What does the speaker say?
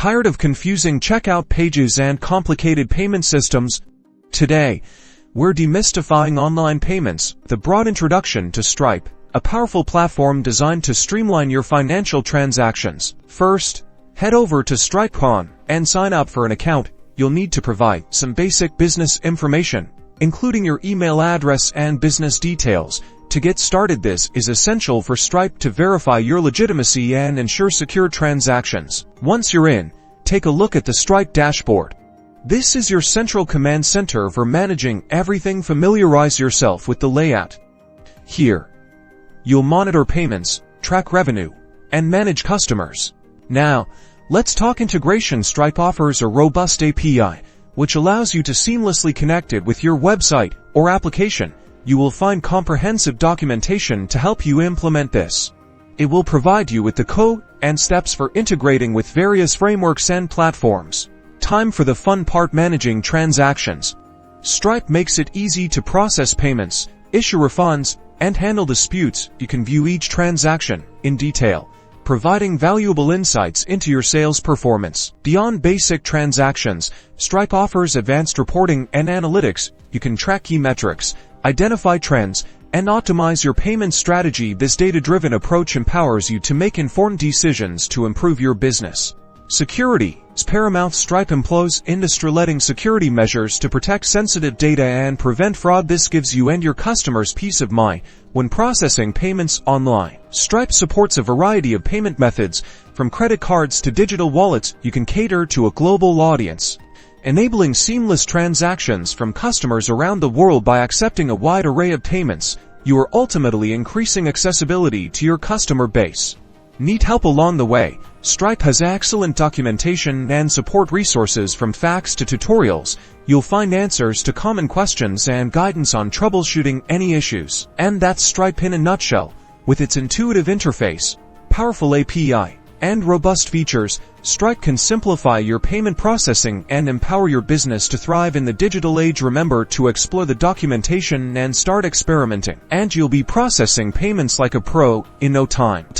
Tired of confusing checkout pages and complicated payment systems? Today, we're demystifying online payments, the broad introduction to Stripe, a powerful platform designed to streamline your financial transactions. First, head over to Stripe.com and sign up for an account. You'll need to provide some basic business information, including your email address and business details. To get started, this is essential for Stripe to verify your legitimacy and ensure secure transactions. Once you're in, take a look at the Stripe dashboard. This is your central command center for managing everything. Familiarize yourself with the layout. Here, you'll monitor payments, track revenue, and manage customers. Now, let's talk integration. Stripe offers a robust API, which allows you to seamlessly connect it with your website or application. You will find comprehensive documentation to help you implement this. It will provide you with the code and steps for integrating with various frameworks and platforms. Time for the fun part: managing transactions. Stripe makes it easy to process payments, issue refunds, and handle disputes. You can view each transaction in detail, providing valuable insights into your sales performance. Beyond basic transactions, Stripe offers advanced reporting and analytics. You can track key metrics, identify trends, and optimize your payment strategy. This data-driven approach empowers you to make informed decisions to improve your business. Security is paramount. Stripe employs industry-leading security measures to protect sensitive data and prevent fraud. This gives you and your customers peace of mind when processing payments online. Stripe supports a variety of payment methods, from credit cards to digital wallets. You can cater to a global audience, enabling seamless transactions from customers around the world. By accepting a wide array of payments, you are ultimately increasing accessibility to your customer base. Need help along the way? Stripe has excellent documentation and support resources. From facts to tutorials, you'll find answers to common questions and guidance on troubleshooting any issues. And that's Stripe in a nutshell. With its intuitive interface, powerful API, and robust features, Stripe can simplify your payment processing and empower your business to thrive in the digital age. Remember to explore the documentation and start experimenting, and you'll be processing payments like a pro in no time.